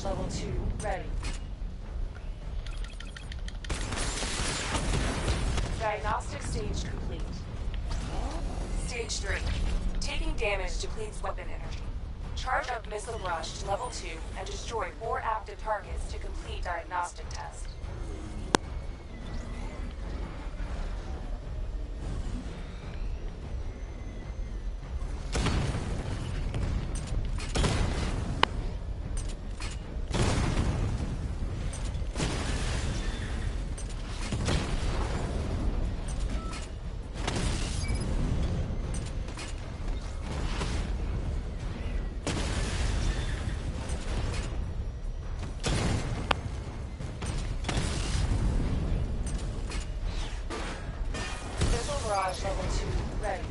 Barrage Level 2 ready. Diagnostic stage complete. Stage 3. Taking damage depletes weapon energy. Charge up Missile Barrage to Level 2 and destroy 4 active targets to complete diagnostic test. Barrage Level 2 ready.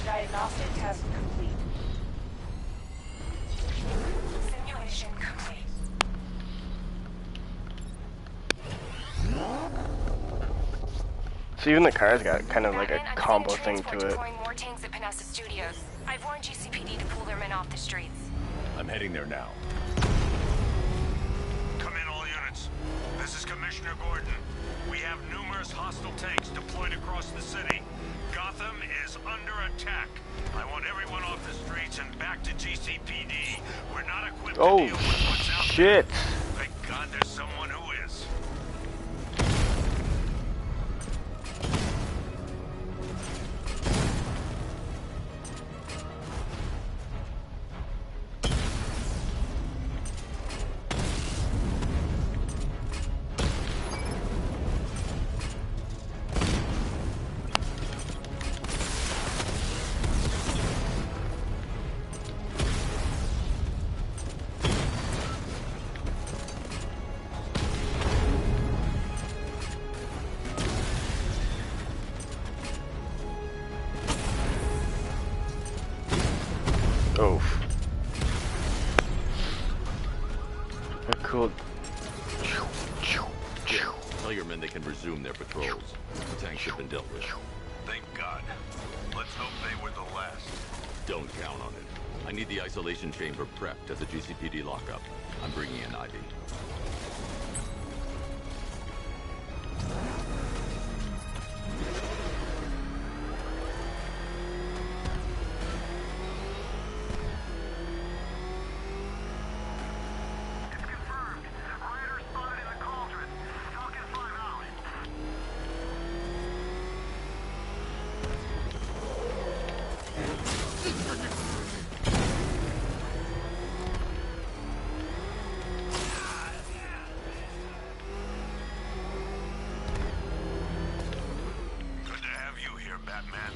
Diagnostic test complete. Simulation complete. So even the car's got kind of like a combo thing to it. More tanks at Panessa Studios. I've warned GCPD to pull their men off the streets. I'm heading there now. Come in, all units. This is Commissioner Gordon. We have numerous hostile tanks deployed across the city. Gotham is under attack. I want everyone off the streets and back to GCPD. We're not equipped to deal with what's out shit. there. Thank God there's someone who is. Oof. Cool. Tell your men they can resume their patrols. The tanks have been dealt with. Thank God. Let's hope they were the last. Don't count on it. I need the isolation chamber prepped at the GCPD lockup. I'm bringing in Ivy. Batman.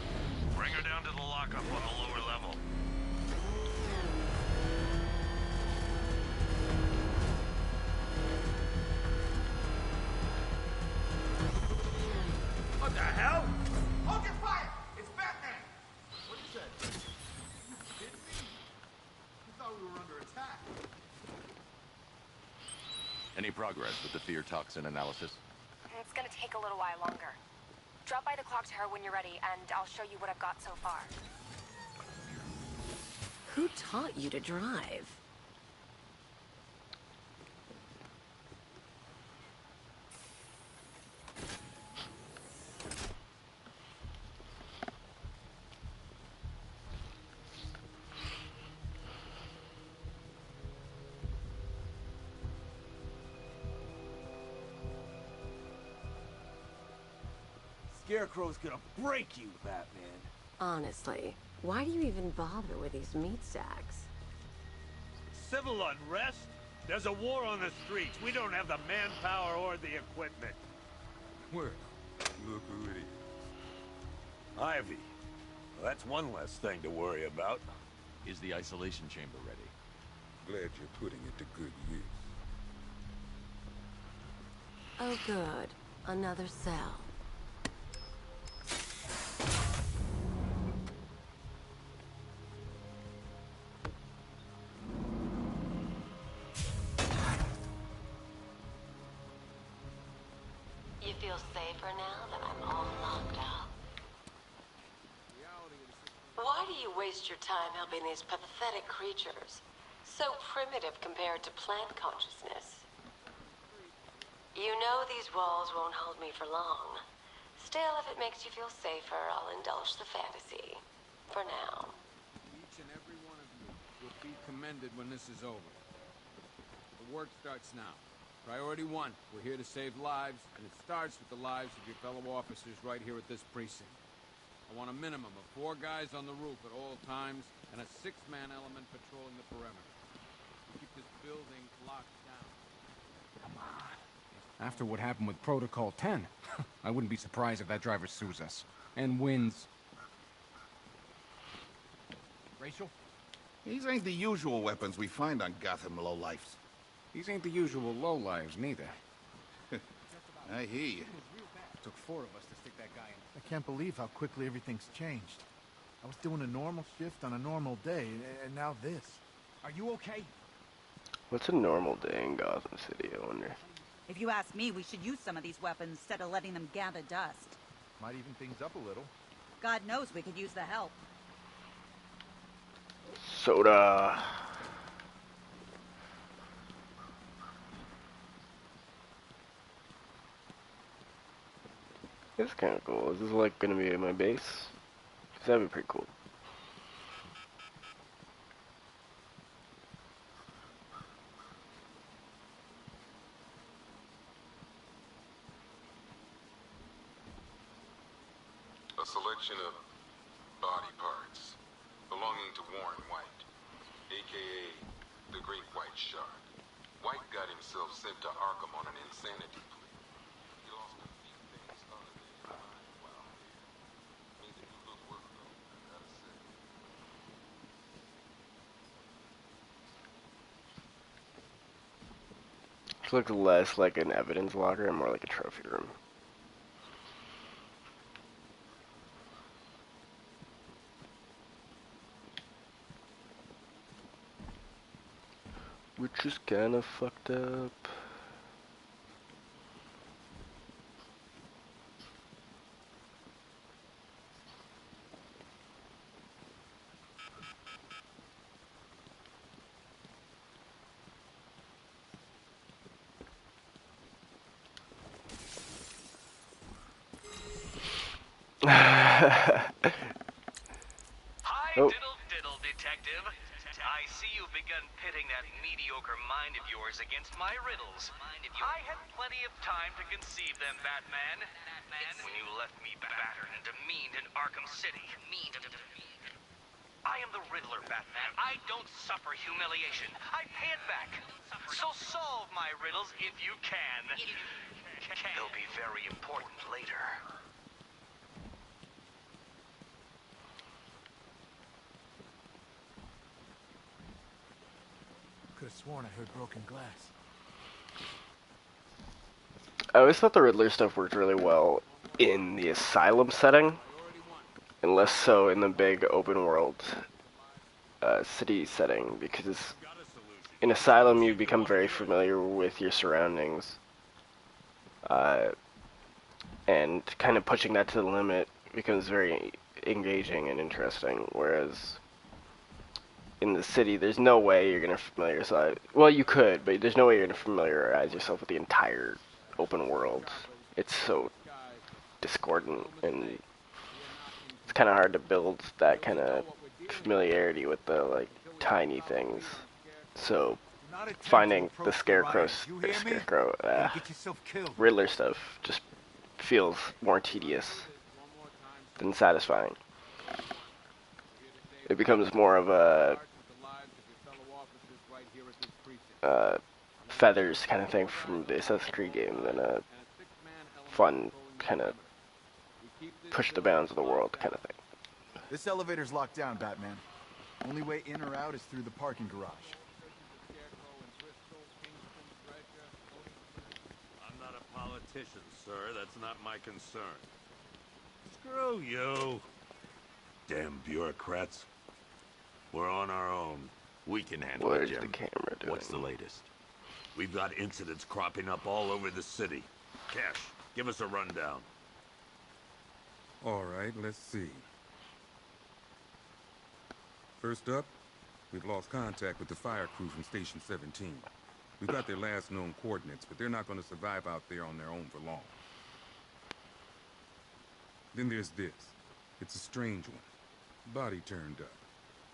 Bring her down to the lockup on the lower level. What the hell? Hold your fire! It's Batman! What is that? Are you kidding me? I thought we were under attack. Any progress with the fear toxin analysis? It's gonna take a little while longer. Drop by the clock tower when you're ready, and I'll show you what I've got so far. Who taught you to drive? Scarecrow's gonna break you, Batman. Honestly, why do you even bother with these meat sacks? Civil unrest? There's a war on the streets. We don't have the manpower or the equipment. Where? Look who it is. Ivy. Well, that's one less thing to worry about. Is the isolation chamber ready? Glad you're putting it to good use. Oh good, another cell. feel safer now that I'm all locked up? Why do you waste your time helping these pathetic creatures? So primitive compared to plant consciousness. You know these walls won't hold me for long. Still, if it makes you feel safer, I'll indulge the fantasy. For now. Each and every one of you will be commended when this is over. The work starts now. Priority 1, we're here to save lives, and it starts with the lives of your fellow officers right here at this precinct. I want a minimum of 4 guys on the roof at all times, and a 6-man element patrolling the perimeter. Keep this building locked down. Come on. After what happened with Protocol 10, I wouldn't be surprised if that driver sues us. And wins. Rachel? These ain't the usual weapons we find on Gotham lowlifes. These ain't the usual lowlives, neither. I hear you. It took 4 of us to stick that guy in. I can't believe how quickly everything's changed. I was doing a normal shift on a normal day, and now this. Are you okay? What's a normal day in Gotham City, I wonder? If you ask me, we should use some of these weapons instead of letting them gather dust. Might even things up a little. God knows we could use the help. Soda. This is kind of cool. Is this like gonna be my base? 'Cause that'd be pretty cool. A selection of body parts belonging to Warren White, aka the Great White Shark. White got himself sent to Arkham on an insanity plea. He lost a few things other than his mind while here. Made the new look work though, I gotta say. This looks less like an evidence locker and more like a trophy room. Which is kinda fucked up. Hi, Oh. diddle, detective. I see you've begun pitting that mediocre mind of yours against my riddles. I had plenty of time to conceive them, Batman. When you left me battered and demeaned in Arkham City. I am the Riddler, Batman. I don't suffer humiliation. I pay it back. So solve my riddles if you can. They'll be very important later. Could have sworn I heard broken glass. I always thought the Riddler stuff worked really well in the asylum setting, and less so in the big open world city setting, because in Asylum you become very familiar with your surroundings, and kind of pushing that to the limit becomes very engaging and interesting, whereas in the city there's no way you're going to familiarize, well you could, but there's no way you're going to familiarize yourself with the entire open world. It's so discordant, and it's kind of hard to build that kind of familiarity with the like tiny things. So finding the Scarecrow Riddler stuff just feels more tedious than satisfying. It becomes more of a feathers kind of thing from the Assassin's Creed game than a fun kind of push the bounds of the world kind of thing. This elevator's locked down, Batman. Only way in or out is through the parking garage. I'm not a politician, sir. That's not my concern. Screw you. Damn bureaucrats. We're on our own. We can handle What it, is Jim. the camera doing? What's the latest? We've got incidents cropping up all over the city. Cash, Give us a rundown. All right, let's see. First up, we've lost contact with the fire crew from Station 17. We've got their last known coordinates, but they're not going to survive out there on their own for long. Then there's this. It's a strange one. Body turned up.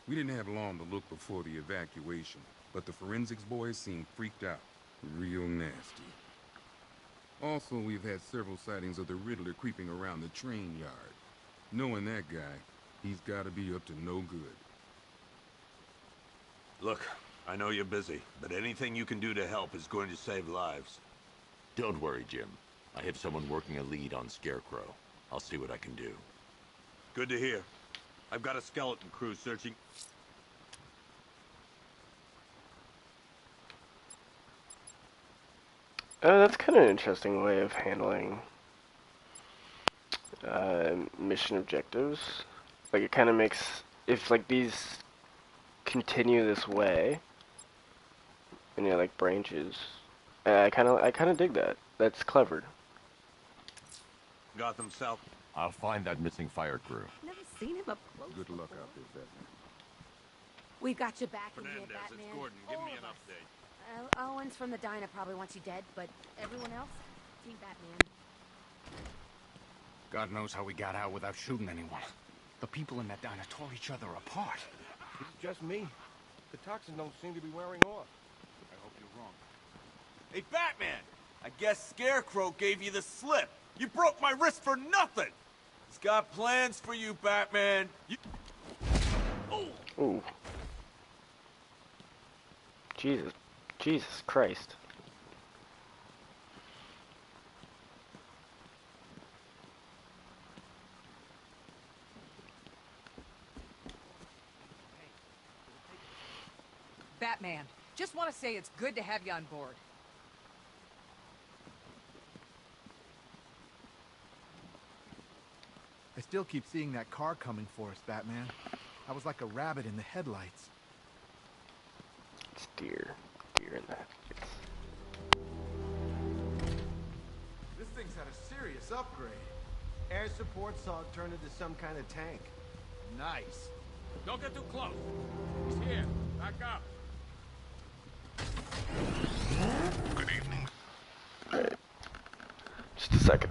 We didn't have long to look before the evacuation, but the forensics boys seemed freaked out. Real nasty. Also, we've had several sightings of the Riddler creeping around the train yard. Knowing that guy, he's got to be up to no good. Look, I know you're busy, but anything you can do to help is going to save lives. Don't worry, Jim. I have someone working a lead on Scarecrow. I'll see what I can do. Good to hear. I've got a skeleton crew searching... That's kind of an interesting way of handling mission objectives. Like, it kind of makes, if like these continue this way, and you know, like branches, I kind of dig that. That's clever. Gotham South. I'll find that missing fire crew. Never seen him up close. Good luck out there, Batman. We've got your back in here, Fernandez, Batman. it's Gordon. Give All me of an us. update. Owens from the diner probably wants you dead, but everyone else, Team Batman. God knows how we got out without shooting anyone. The people in that diner tore each other apart. It's just me. The toxin don't seem to be wearing off. I hope you're wrong. Hey, Batman! I guess Scarecrow gave you the slip. You broke my wrist for nothing! He's got plans for you, Batman. Oh! Ooh. Jesus Christ. Batman, just want to say it's good to have you on board. I still keep seeing that car coming for us, Batman. I was like a rabbit in the headlights. It's deer in the headlights. This thing's had a serious upgrade. Air support saw it turn into some kind of tank. Nice. Don't get too close. He's here. Back up. Good evening. Alright. Just a second.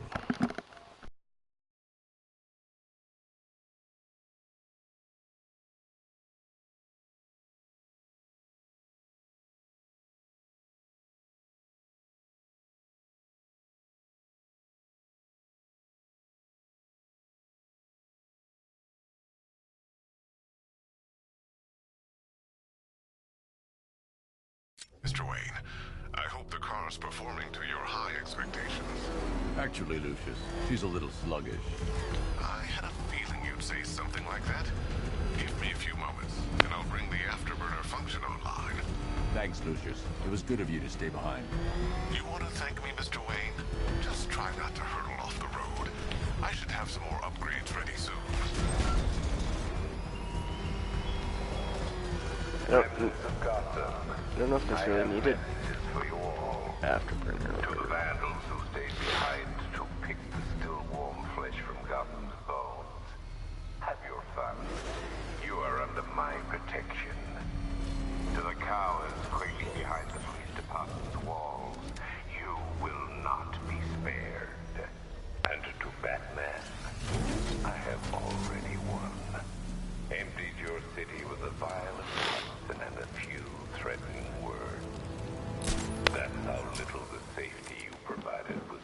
Mr. Wayne, I hope the car's performing to your high expectations. Actually, Lucius, she's a little sluggish. I had a feeling you'd say something like that. Give me a few moments, and I'll bring the afterburner function online. Thanks, Lucius. It was good of you to stay behind. You want to thank me, Mr. Wayne? Just try not to hurtle off the road. I should have some more upgrades ready soon. I don't know if this really needed afterburner. To the vandals who stayed behind to pick the still warm flesh from Gotham's bones. Have your fun. You are under my protection. To the cowards quaking behind the police department's walls, you will not be spared. And to Batman, I have already won. Emptied your city with a violent toxin and a few threatening words. That's how little the safety you provided was